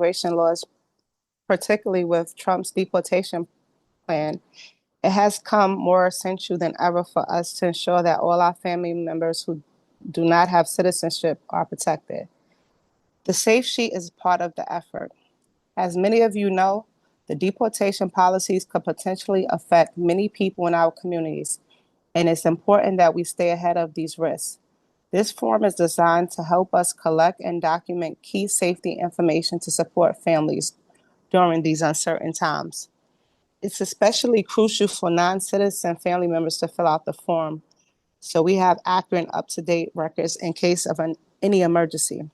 immigration laws, particularly with Trump's deportation plan, it has come more essential than ever for us to ensure that all our family members who do not have citizenship are protected. The Safe Sheet is part of the effort. As many of you know, the deportation policies could potentially affect many people in our communities, and it's important that we stay ahead of these risks. This form is designed to help us collect and document key safety information to support families during these uncertain times. It's especially crucial for non-citizen family members to fill out the form so we have accurate and up-to-date records in case of any emergency.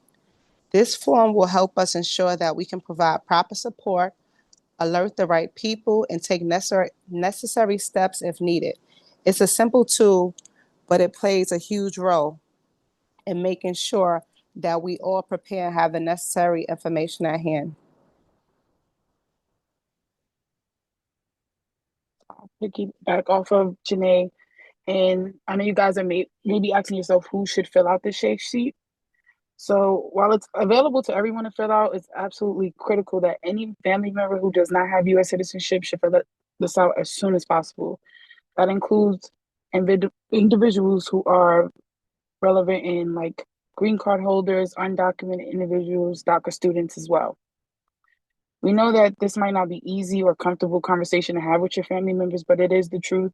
This form will help us ensure that we can provide proper support, alert the right people, and take necessary steps if needed. It's a simple tool, but it plays a huge role in making sure that we all prepare and have the necessary information at hand. Piggyback off of Janae, and I know you guys are maybe asking yourself who should fill out the shake sheet. So while it's available to everyone to fill out, it's absolutely critical that any family member who does not have U.S. citizenship should fill this out as soon as possible. That includes individuals who are relevant in like green card holders, undocumented individuals, DACA students as well. We know that this might not be easy or comfortable conversation to have with your family members, but it is the truth.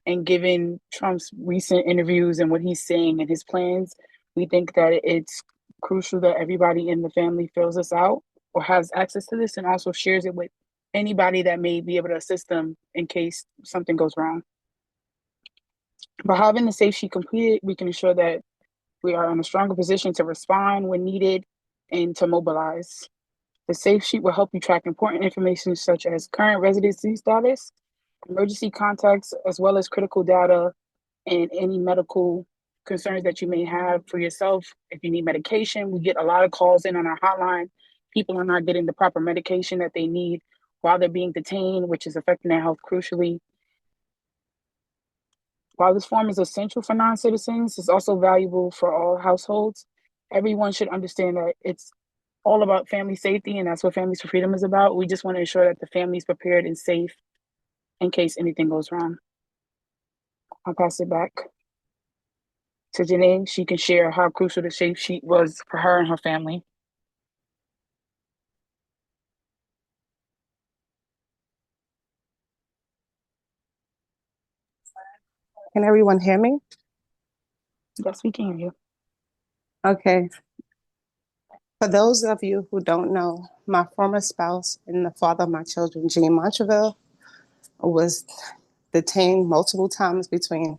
And given Trump's recent interviews and what he's saying and his plans, we think that it's crucial that everybody in the family fills this out or has access to this and also shares it with anybody that may be able to assist them in case something goes wrong. By having the safe sheet completed, we can ensure that we are in a stronger position to respond when needed and to mobilize. The safe sheet will help you track important information such as current residency status, emergency contacts, as well as critical data and any medical concerns that you may have for yourself. If you need medication, we get a lot of calls in on our hotline. People are not getting the proper medication that they need while they're being detained, which is affecting their health crucially. While this form is essential for non-citizens, it's also valuable for all households. Everyone should understand that it's all about family safety, and that's what Families for Freedom is about. We just want to ensure that the family is prepared and safe in case anything goes wrong. I'll pass it back to Janae. She can share how crucial the safe sheet was for her and her family. Can everyone hear me? Yes, we can hear you. Okay. For those of you who don't know, my former spouse and the father of my children, Gene Montreville, was detained multiple times between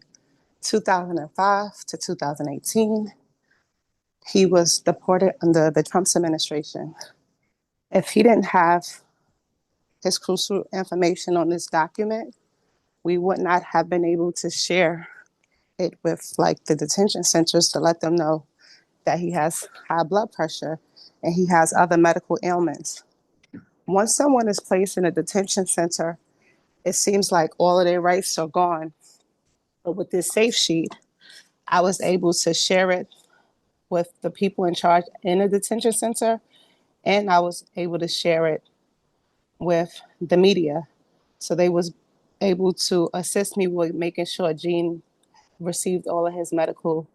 2005 to 2018. He was deported under the Trump's administration. If he didn't have his crucial information on this document, we would not have been able to share it with like the detention centers to let them know that he has high blood pressure and he has other medical ailments. Once someone is placed in a detention center, it seems like all of their rights are gone. But with this safe sheet, I was able to share it with the people in charge in a detention center, and I was able to share it with the media. So they was able to assist me with making sure Gene received all of his medical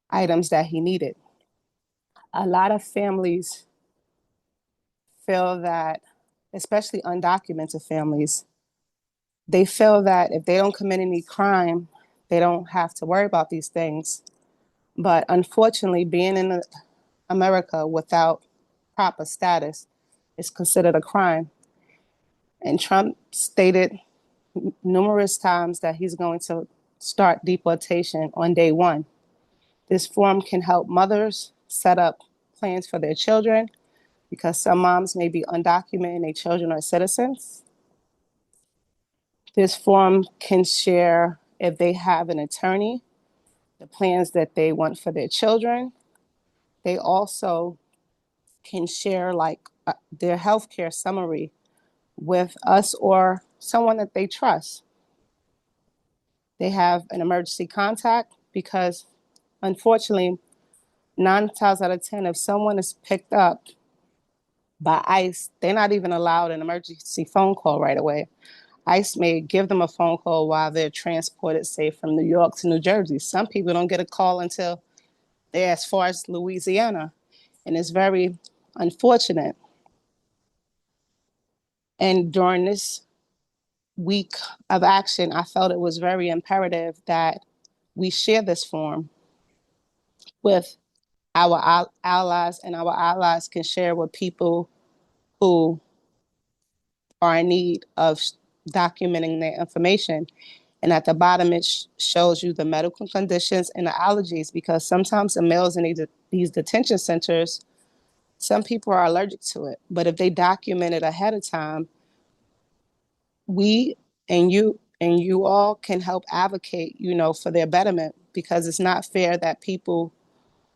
items that he needed. A lot of families feel that, especially undocumented families, they feel that if they don't commit any crime, they don't have to worry about these things. But unfortunately, being in America without proper status is considered a crime. And Trump stated numerous times that he's going to start deportation on day one. This form can help mothers set up plans for their children because some moms may be undocumented and their children are citizens. This form can share, if they have an attorney, the plans that they want for their children. They also can share their healthcare summary with us or someone that they trust. They have an emergency contact because unfortunately, 9 times out of 10, if someone is picked up by ICE, they're not even allowed an emergency phone call right away. ICE may give them a phone call while they're transported, say, from New York to New Jersey. Some people don't get a call until they're as far as Louisiana, and it's very unfortunate. And during this week of action, I felt it was very imperative that we share this form with our allies, and our allies can share with people who are in need of documenting their information. And at the bottom, it shows you the medical conditions and the allergies, because sometimes the males in these detention centers, some people are allergic to it. But if they document it ahead of time, we and you all can help advocate, for their betterment, because it's not fair that people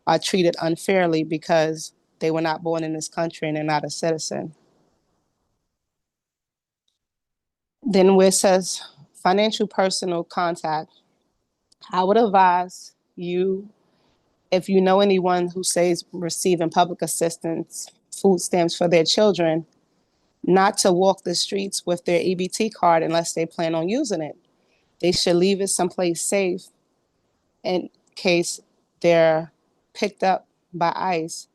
are treated unfairly because they were not born in this country and they're not a citizen. Then where it says financial personal contact, I would advise you, if you know anyone who says receiving public assistance, food stamps for their children, not to walk the streets with their EBT card unless they plan on using it. They should leave it someplace safe in case they're picked up by ICE.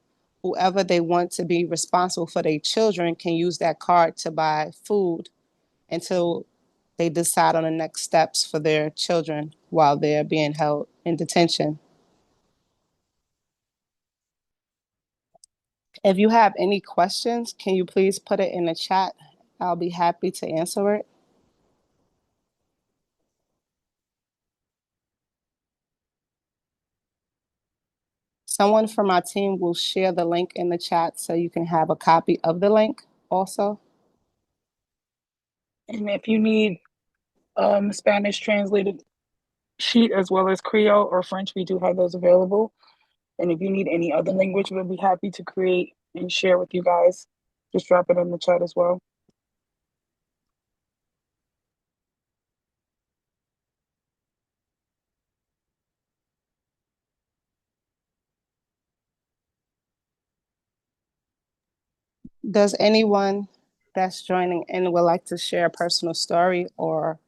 Whoever they want to be responsible for their children can use that card to buy food until they decide on the next steps for their children while they're being held in detention. If you have any questions, can you please put it in the chat? I'll be happy to answer it. Someone from our team will share the link in the chat so you can have a copy of the link also. And if you need Spanish translated sheet as well as Creole or French, we do have those available. And if you need any other language, we'll be happy to create and share with you guys. Just drop it in the chat as well. Does anyone that's joining in would like to share a personal story or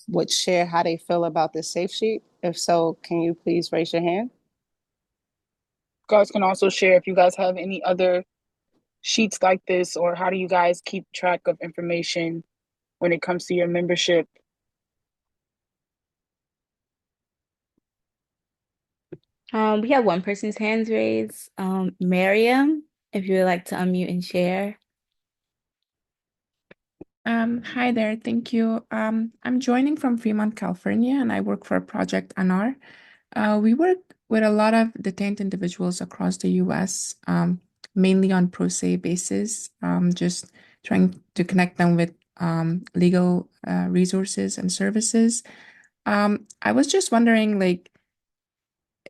would share how they feel about this safe sheet? If so, can you please raise your hand? You guys can also share if you guys have any other sheets like this, or how do you guys keep track of information when it comes to your membership? We have one person's hands raised. Miriam, if you would like to unmute and share. Hi there, thank you. I'm joining from Fremont, California, and I work for Project Anar. We work with a lot of detained individuals across the US, mainly on pro se basis, just trying to connect them with legal resources and services. I was just wondering, like,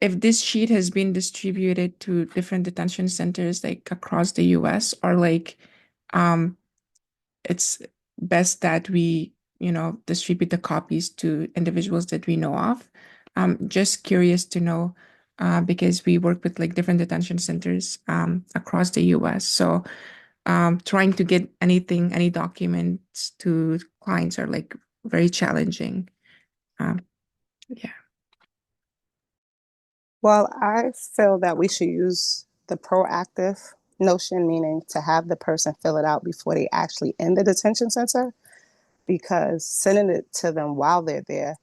if this sheet has been distributed to different detention centers, like across the US, or like, um, it's best that we, distribute the copies to individuals that we know of. Just curious to know, because we work with like different detention centers across the US. So trying to get any documents to clients are like very challenging. Um, yeah. Well, I feel that we should use the proactive notion, meaning to have the person fill it out before they actually in the detention center, because sending it to them while they're there,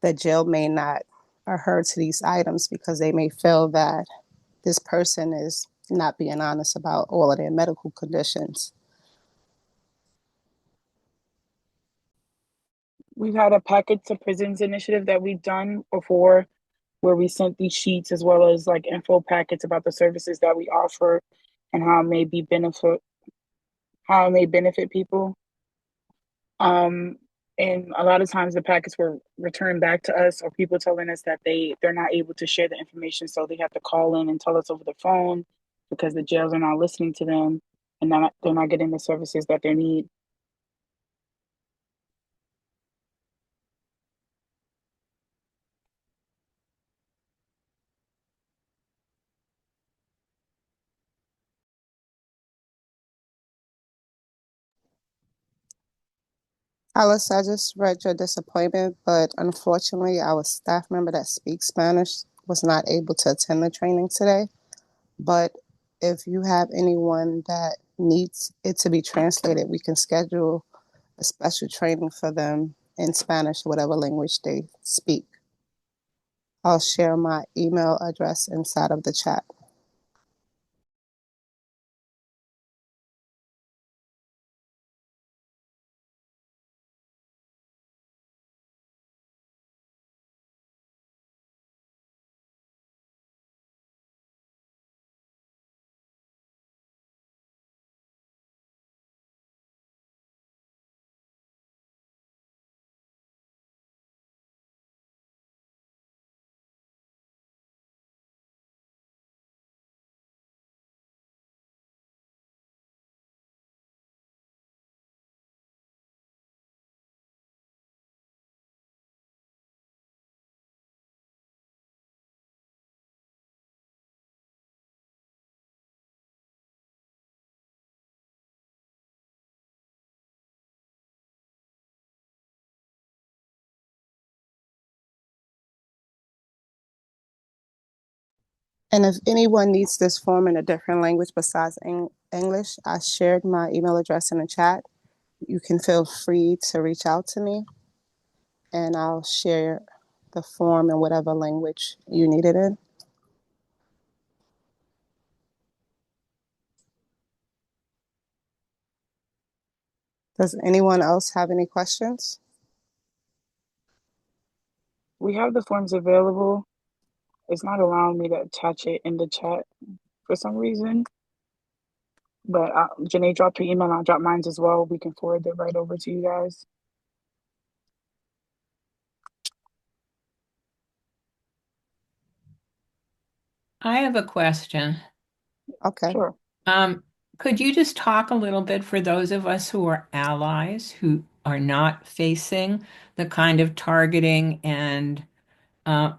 the jail may not adhere to these items because they may feel that this person is not being honest about all of their medical conditions. We've had a Packet to Prisons initiative that we've done before, where we sent these sheets as well as like info packets about the services that we offer and how it may benefit people. Um, and a lot of times the packets were returned back to us, or people telling us that they're not able to share the information, so they have to call in and tell us over the phone because the jails are not listening to them and they're not getting the services that they need. Alice, I just read your disappointment, but unfortunately, our staff member that speaks Spanish was not able to attend the training today. But if you have anyone that needs it to be translated, we can schedule a special training for them in Spanish, whatever language they speak. I'll share my email address inside of the chat. And if anyone needs this form in a different language besides English, I shared my email address in the chat. You can feel free to reach out to me and I'll share the form in whatever language you need it in. Does anyone else have any questions? We have the forms available. It's not allowing me to attach it in the chat for some reason. But Janae dropped her email, and I'll drop mine as well. We can forward it right over to you guys. I have a question. Okay. Sure. Could you just talk a little bit for those of us who are allies who are not facing the kind of targeting and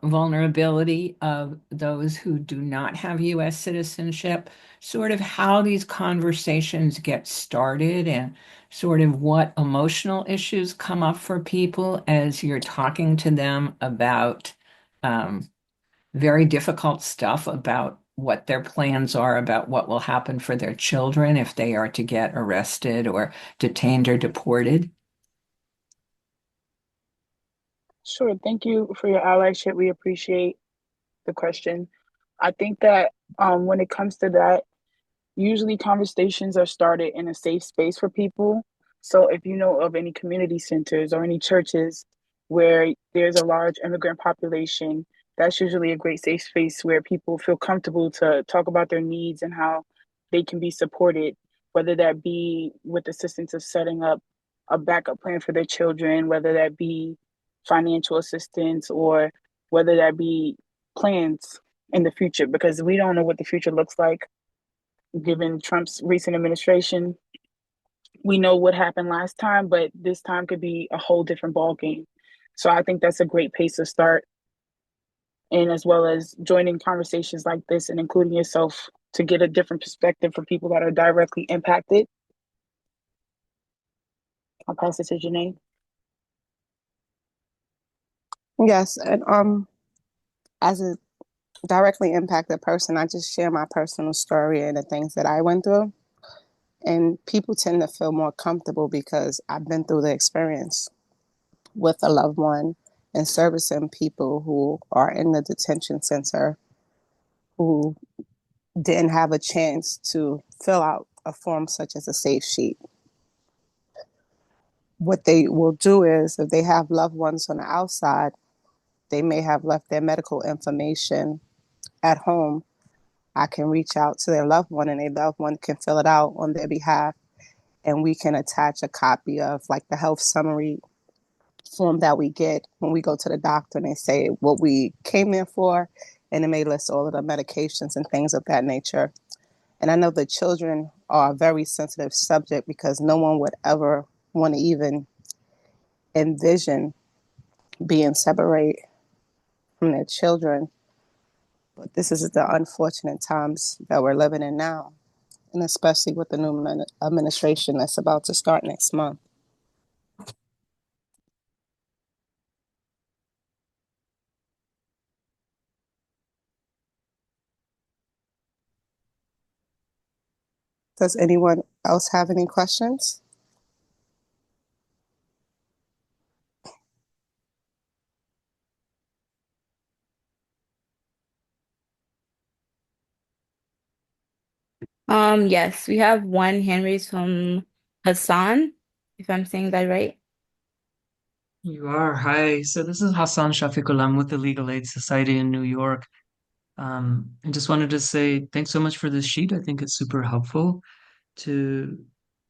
vulnerability of those who do not have U.S. citizenship, sort of how these conversations get started and sort of what emotional issues come up for people as you're talking to them about very difficult stuff about what their plans are about what will happen for their children if they are to get arrested or detained or deported? Sure. Thank you for your allyship. We appreciate the question. I think that when it comes to that, usually conversations are started in a safe space for people. So if you know of any community centers or any churches where there's a large immigrant population, that's usually a great safe space where people feel comfortable to talk about their needs and how they can be supported, whether that be with assistance of setting up a backup plan for their children, whether that be financial assistance, or whether that be plans in the future, because we don't know what the future looks like given Trump's recent administration. We know what happened last time, but this time could be a whole different ball game. So I think that's a great place to start. And as well as joining conversations like this and including yourself to get a different perspective for people that are directly impacted. I'll pass it to Janae. Yes, and as a directly impacted person, I just share my personal story and the things that I went through. And people tend to feel more comfortable because I've been through the experience with a loved one and servicing people who are in the detention center who didn't have a chance to fill out a form such as a safe sheet. What they will do is, if they have loved ones on the outside, they may have left their medical information at home. I can reach out to their loved one and their loved one can fill it out on their behalf. And we can attach a copy of like the health summary form that we get when we go to the doctor and they say what we came there for. And it may list all of the medications and things of that nature. And I know the children are a very sensitive subject because no one would ever want to even envision being separated from their children. But this is the unfortunate times that we're living in now, and especially with the new administration that's about to start next month. Does anyone else have any questions? Yes, we have one hand raised from Hassan, if I'm saying that right. You are. Hi. So this is Hassan Shafiqul. I'm with the Legal Aid Society in New York. I just wanted to say thanks so much for this sheet. I think it's super helpful to,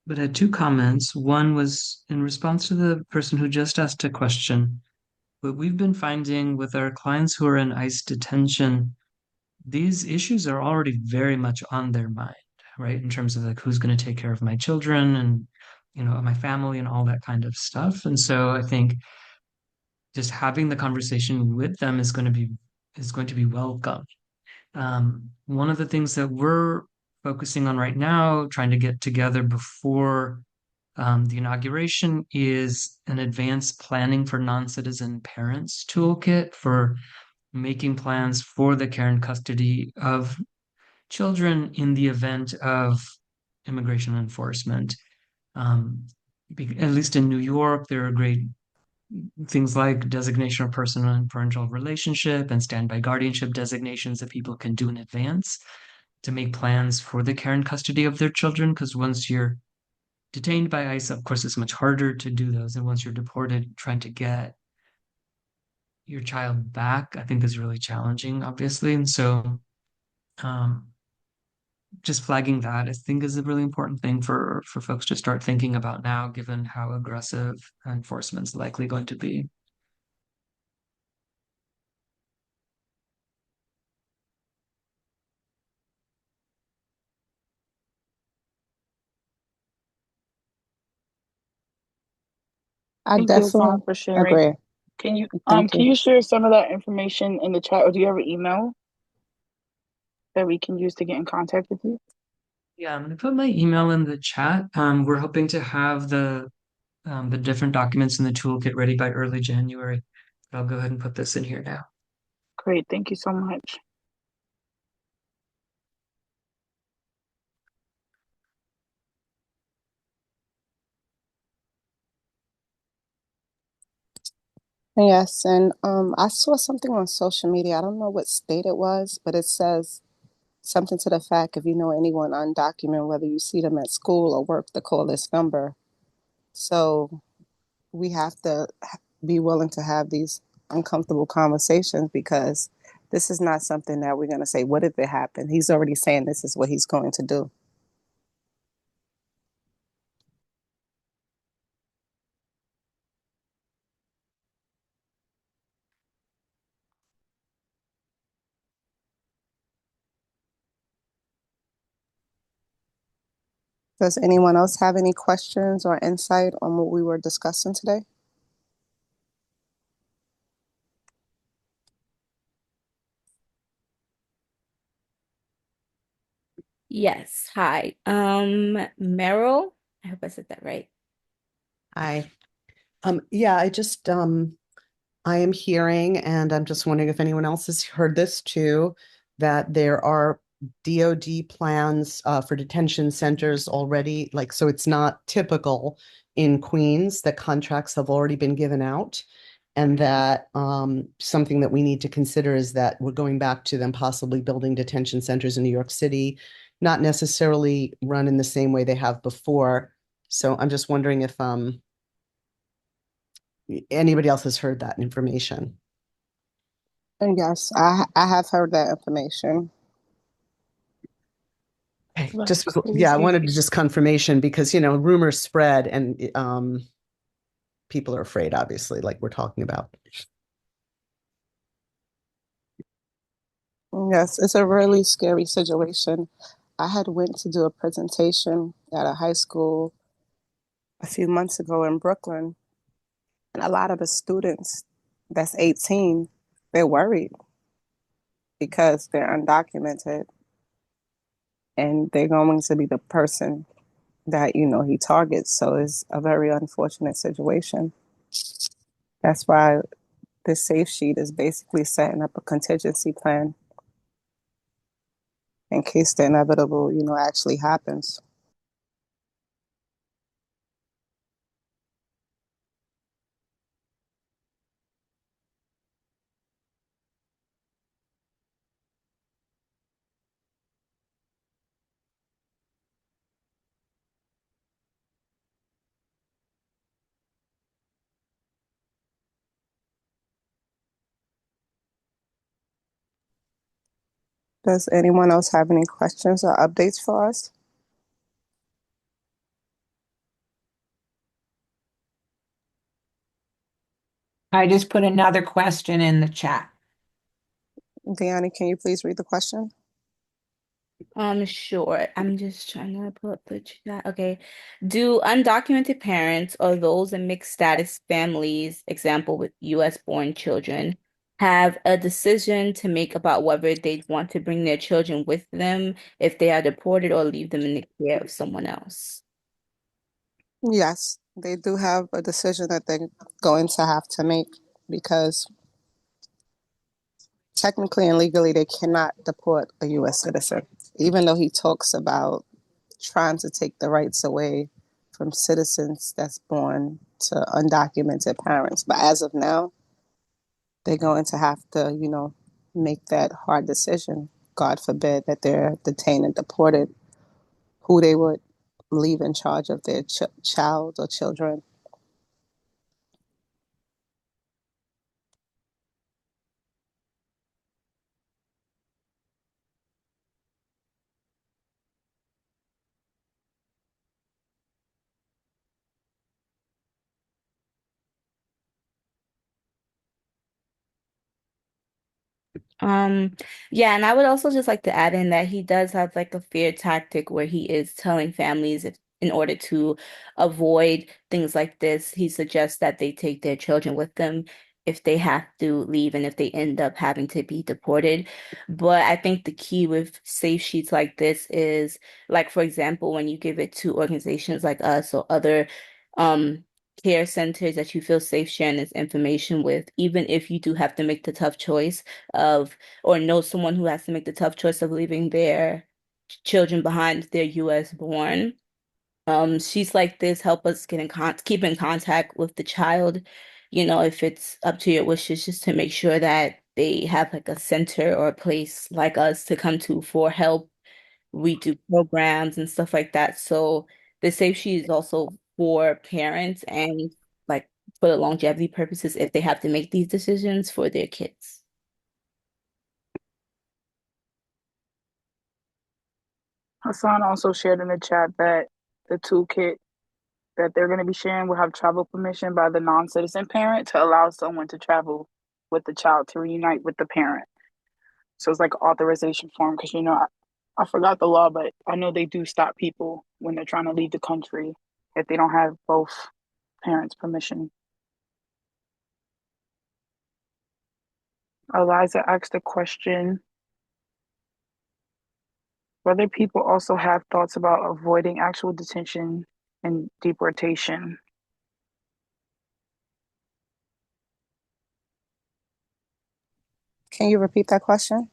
but I had two comments. One was in response to the person who just asked a question. What we've been finding with our clients who are in ICE detention, these issues are already very much on their mind, right? In terms of like who's going to take care of my children and, my family and all that kind of stuff. And so I think just having the conversation with them is going to be welcome. One of the things that we're focusing on right now, trying to get together before the inauguration, is an advanced planning for non-citizen parents toolkit for making plans for the care and custody of children in the event of immigration enforcement. At least in New York, there are great things like designation of personal and parental relationship and standby guardianship designations that people can do in advance to make plans for the care and custody of their children. Because once you're detained by ICE, of course, it's much harder to do those. And once you're deported, trying to get your child back, I think is really challenging, obviously. And so um, just flagging that, I think, is a really important thing for folks to start thinking about now, given how aggressive enforcement is likely going to be. I Thank you, definitely Hassan, for sharing. agree. Thank Can you. you share some of that information in the chat, or do you have an email that we can use to get in contact with you? Yeah, I'm gonna put my email in the chat. We're hoping to have the different documents in the toolkit ready by early January. I'll go ahead and put this in here now. Great, thank you so much. Yes, and I saw something on social media. I don't know what state it was, but it says something to the fact if you know anyone undocumented, whether you see them at school or work, to call this number. So we have to be willing to have these uncomfortable conversations because this is not something that we're going to say, what if it happened? He's already saying this is what he's going to do. Does anyone else have any questions or insight on what we were discussing today? Yes. Hi. Meryl. I hope I said that right. Hi. Yeah, I am hearing, and I'm just wondering if anyone else has heard this too, that there are DoD plans for detention centers already, so it's not typical in Queens that contracts have already been given out. And that something that we need to consider is that we're going back to them possibly building detention centers in New York City, not necessarily run in the same way they have before. So I'm just wondering if anybody else has heard that information. And yes, I have heard that information. Okay, That's yeah, I crazy. wanted to just confirmation because, rumors spread and people are afraid, obviously, like we're talking about. Yes, it's a really scary situation. I had went to do a presentation at a high school a few months ago in Brooklyn, and a lot of the students that's 18, they're worried because they're undocumented and they're going to be the person that, he targets. So it's a very unfortunate situation. That's why this safe sheet is basically setting up a contingency plan in case the inevitable, actually happens. Does anyone else have any questions or updates for us? I just put another question in the chat. Deanna, can you please read the question? Sure. I'm just trying to pull up the chat. Okay. Do undocumented parents or those in mixed status families, example with US born children, have a decision to make about whether they want to bring their children with them if they are deported or leave them in the care of someone else? Yes, they do have a decision that they're going to have to make because technically and legally they cannot deport a U.S. citizen, even though he talks about trying to take the rights away from citizens that's born to undocumented parents. But as of now, they're going to have to, make that hard decision. God forbid that they're detained and deported, who they would leave in charge of their child or children. Um, yeah, and I would also just like to add in that he does have like a fear tactic where he is telling families if in order to avoid things like this, he suggests that they take their children with them if they have to leave and if they end up having to be deported. But I think the key with safe sheets like this is like, for example, when you give it to organizations like us or other um care centers that you feel safe sharing this information with, even if you do have to make the tough choice of or know someone who has to make the tough choice of leaving their children behind if they're US born. She's like this, help us get in keep in contact with the child, if it's up to your wishes, just to make sure that they have like a center or a place like us to come to for help. We do programs and stuff like that. So the safe sheet is also for parents and like for the longevity purposes if they have to make these decisions for their kids. Hassan also shared in the chat that the toolkit that they're going to be sharing will have travel permission by the non-citizen parent to allow someone to travel with the child to reunite with the parent. So it's like an authorization form because I forgot the law, but I know they do stop people when they're trying to leave the country if they don't have both parents' permission. Eliza asked a question whether people also have thoughts about avoiding actual detention and deportation. Can you repeat that question?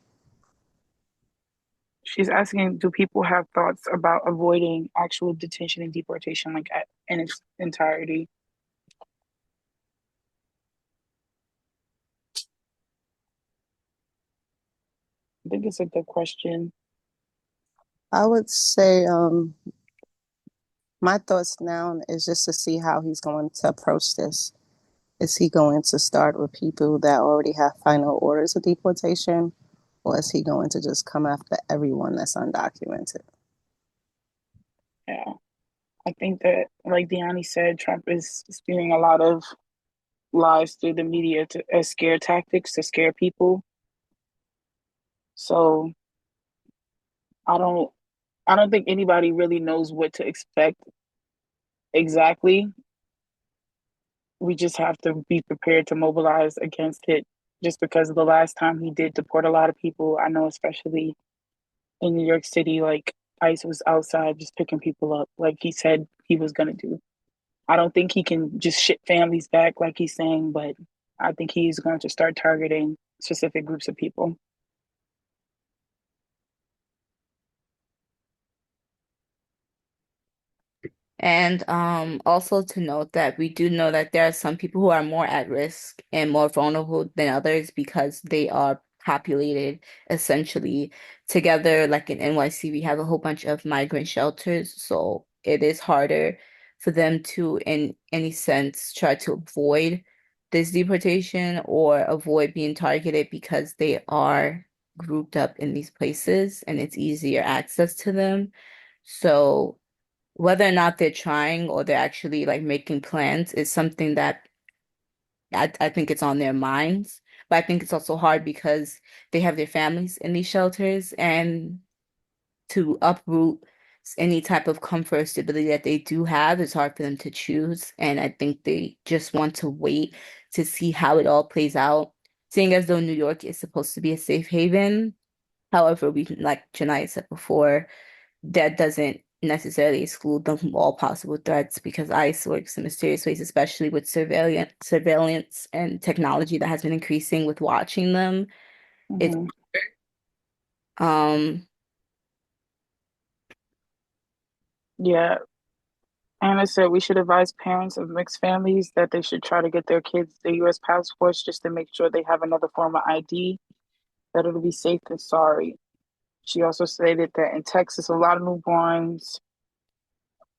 She's asking, do people have thoughts about avoiding actual detention and deportation, like in its entirety? I think it's a good question. I would say my thoughts now is just to see how he's going to approach this. Is he going to start with people that already have final orders of deportation, or is he going to just come after everyone that's undocumented? Yeah. I think that, like Deani said, Trump is spewing a lot of lies through the media as scare tactics to scare people. So I don't I don't think anybody really knows what to expect exactly. We just have to be prepared to mobilize against it just because of the last time he did deport a lot of people. I know especially in New York City, like ICE was outside just picking people up like he said he was gonna do. I don't think he can just ship families back like he's saying, but I think he's going to start targeting specific groups of people. And also to note that we do know that there are some people who are more at risk and more vulnerable than others because they are populated essentially together. Like in NYC, we have a whole bunch of migrant shelters, so it is harder for them to, in any sense, try to avoid this deportation or avoid being targeted because they are grouped up in these places and it's easier access to them. So whether or not they're trying or they're actually like making plans is something that I think it's on their minds. But I think it's also hard because they have their families in these shelters and to uproot any type of comfort or stability that they do have, it's hard for them to choose. And I think they just want to wait to see how it all plays out. Seeing as though New York is supposed to be a safe haven. However, like Janai said before, that doesn't necessarily exclude them from all possible threats because ICE works in mysterious ways, especially with surveillance and technology that has been increasing with watching them. It's Mhm. um Yeah, Anna said we should advise parents of mixed families that they should try to get their kids the U.S. passports just to make sure they have another form of ID, that it'll be safe and sorry. She also stated that in Texas, a lot of newborns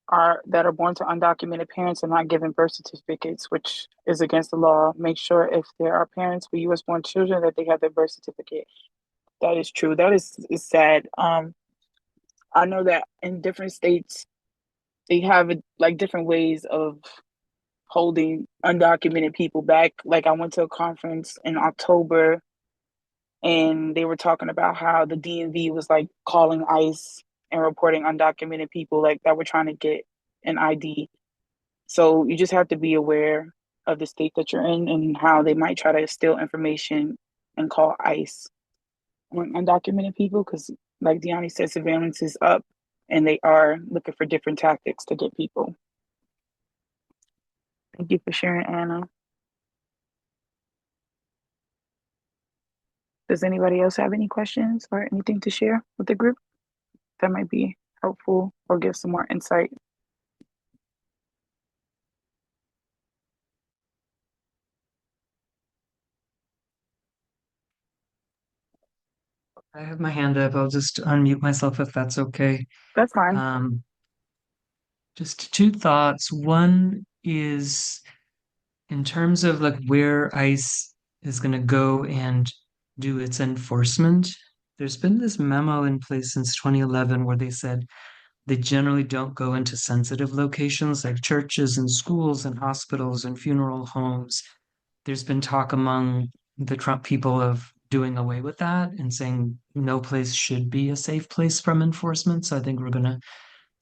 are born to undocumented parents and not given birth certificates, which is against the law. Make sure if there are parents with U.S. born children that they have their birth certificate. That is true. That is sad. I know that in different states they have like different ways of holding undocumented people back. Like I went to a conference in October and they were talking about how the DMV was like calling ICE and reporting undocumented people like that were trying to get an ID. So you just have to be aware of the state that you're in and how they might try to steal information and call ICE on undocumented people because, like Deani said, surveillance is up and they are looking for different tactics to get people. Thank you for sharing, Anna. Does anybody else have any questions or anything to share with the group that might be helpful or give some more insight? I have my hand up. I'll just unmute myself if that's okay. That's fine. Just two thoughts. One is in terms of like where ICE is going to go and do its enforcement. There's been this memo in place since 2011 where they said they generally don't go into sensitive locations like churches and schools and hospitals and funeral homes. There's been talk among the Trump people of doing away with that and saying no place should be a safe place from enforcement. So I think we're going to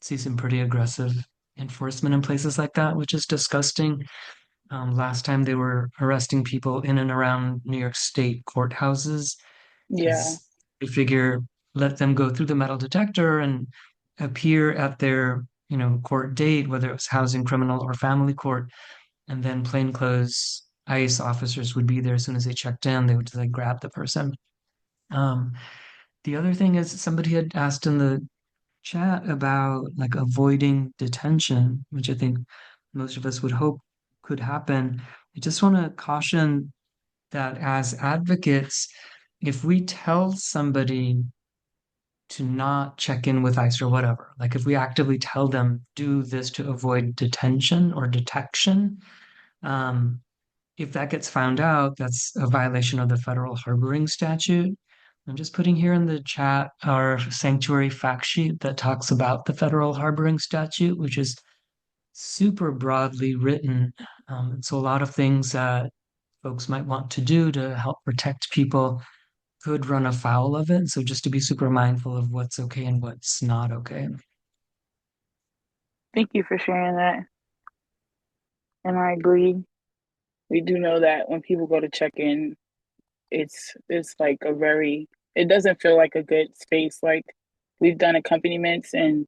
see some pretty aggressive enforcement in places like that, which is disgusting. Last time they were arresting people in and around New York State courthouses Yeah. because they figure let them go through the metal detector and appear at their, court date, whether it was housing, criminal, or family court, and then plainclothes ICE officers would be there as soon as they checked in. They would just like grab the person. Um, the other thing is somebody had asked in the chat about like avoiding detention, which I think most of us would hope could happen. I just want to caution that as advocates, if we tell somebody to not check in with ICE or whatever, like if we actively tell them do this to avoid detention or detection, um, if that gets found out, that's a violation of the federal harboring statute. I'm just putting here in the chat our sanctuary fact sheet that talks about the federal harboring statute, which is super broadly written. And so a lot of things that folks might want to do to help protect people could run afoul of it. So just to be super mindful of what's okay and what's not okay. Thank you for sharing that. And I agree. We do know that when people go to check in, it's like it doesn't feel like a good space. Like we've done accompaniments and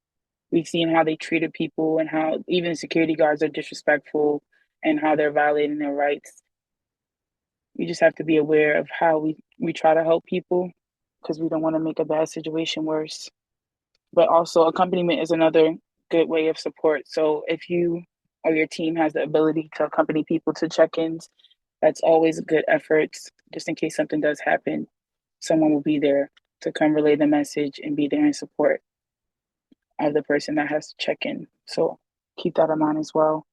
we've seen how they treated people and how even security guards are disrespectful and how they're violating their rights. We just have to be aware of how we try to help people because we don't want to make a bad situation worse. But also accompaniment is another good way of support. So if you or your team has the ability to accompany people to check-ins, that's always a good effort. Just in case something does happen, someone will be there to come relay the message and be there in support of the person that has to check in. So keep that in mind as well.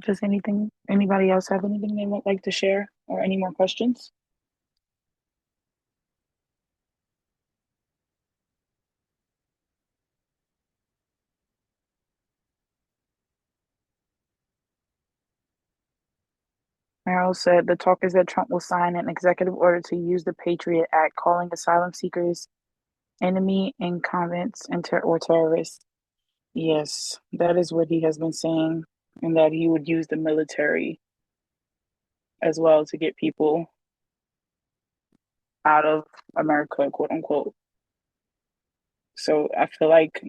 Does anybody else have anything they would like to share or any more questions? Merrill said the talk is that Trump will sign an executive order to use the Patriot Act, calling asylum seekers enemy incumbents or terrorists. Yes, that is what he has been saying, and that he would use the military as well to get people out of America, quote unquote. So I feel like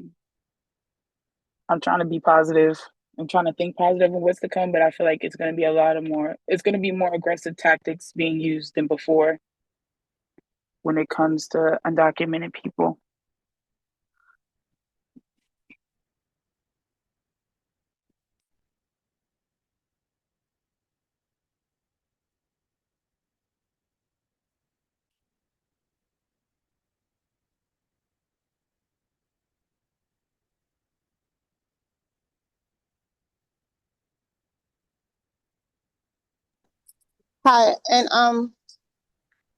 I'm trying to be positive. I'm trying to think positive of what's to come, but I feel like it's going to be it's going to be more aggressive tactics being used than before when it comes to undocumented people. Hi, and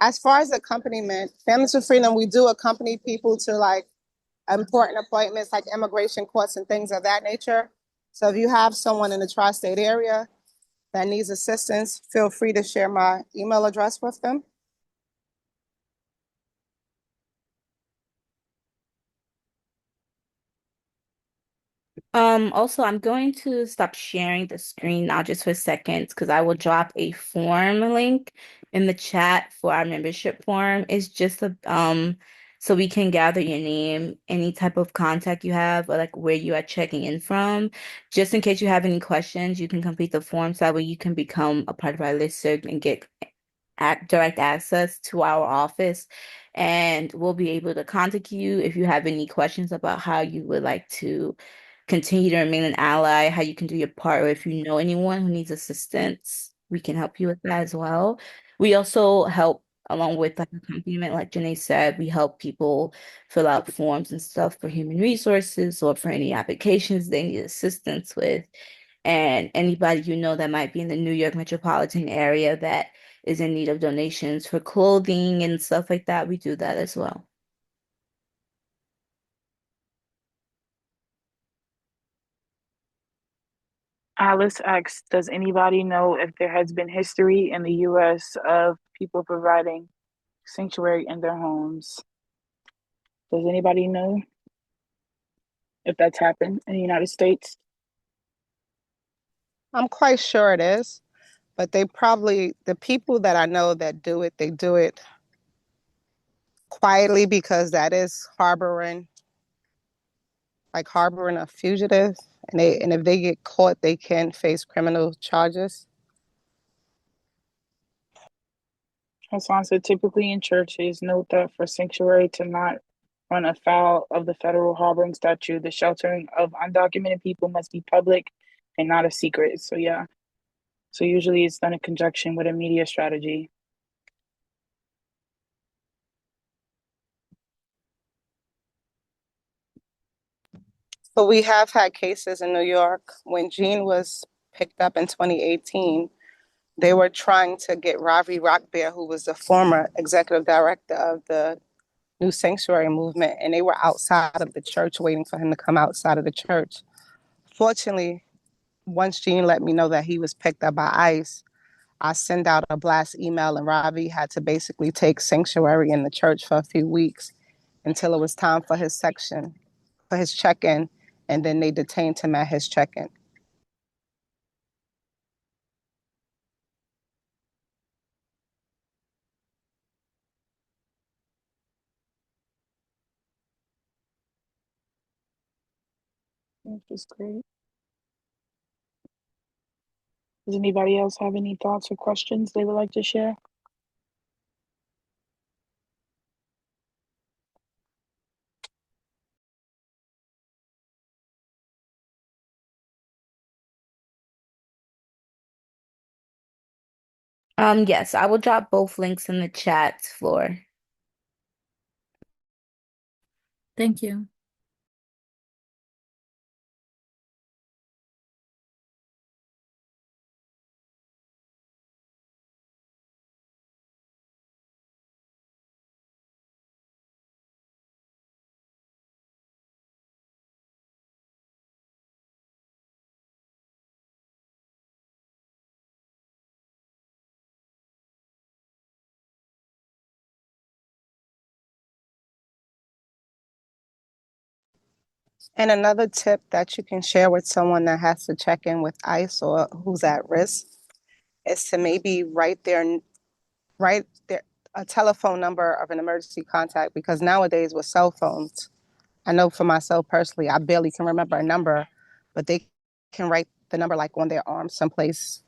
as far as accompaniment, Families for Freedom, we do accompany people to like important appointments like immigration courts and things of that nature. So if you have someone in the tri-state area that needs assistance, feel free to share my email address with them. Also, I'm going to stop sharing the screen now just for seconds because I will drop a form link in the chat for our membership form. It's just so we can gather your name, any type of contact you have, or like where you are checking in from. Just in case you have any questions, you can complete the form so that way you can become a part of our listserv and get direct access to our office, and we'll be able to contact you if you have any questions about how you would like to continue to remain an ally, how you can do your part, or if you know anyone who needs assistance, we can help you with that as well. We also help along with like accompaniment, like Janae said, we help people fill out forms and stuff for human resources or for any applications they need assistance with. And anybody you know that might be in the New York metropolitan area that is in need of donations for clothing and stuff like that, we do that as well. Alice asks, does anybody know if there has been history in the U.S. of people providing sanctuary in their homes? Does anybody know if that's happened in the United States? I'm quite sure it is, but the people that I know that do it, they do it quietly because that is harboring a fugitive, and if they get caught, they can face criminal charges. Hassan said, typically in churches, note that for sanctuary to not run afoul of the federal harboring statute, the sheltering of undocumented people must be public and not a secret. So yeah, so usually it's done in conjunction with a media strategy. But we have had cases in New York when Jean was picked up in 2018. They were trying to get Ravi Rockbear, who was the former executive director of the New Sanctuary Movement, and they were outside of the church waiting for him to come outside of the church. Fortunately, once Jean let me know that he was picked up by ICE, I sent out a blast email, and Ravi had to basically take sanctuary in the church for a few weeks until it was time for his check-in, and then they detained him at his check-in. Which is great. Does anybody else have any thoughts or questions they would like to share? Yes, I will drop both links in the chat floor. Thank you. And another tip that you can share with someone that has to check in with ICE or who's at risk is to maybe write their a telephone number of an emergency contact, because nowadays with cell phones, I know for myself personally, I barely can remember a number, but they can write the number like on their arm someplace.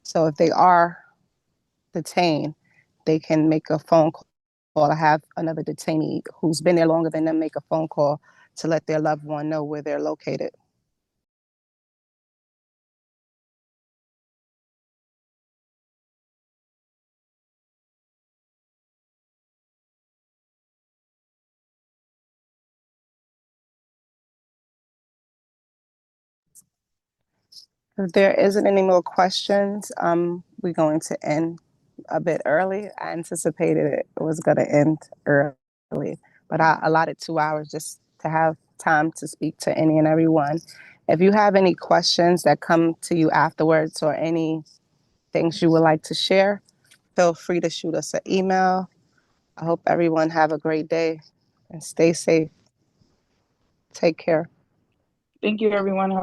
So if they are detained, they can make a phone call or have another detainee who's been there longer than them make a phone call to let their loved one know where they're located. If there isn't any more questions, we're going to end a bit early. I anticipated it was going to end early, but I allotted 2 hours just to have time to speak to any and everyone. If you have any questions that come to you afterwards or any things you would like to share, feel free to shoot us an email. I hope everyone have a great day and stay safe. Take care. Thank you, everyone.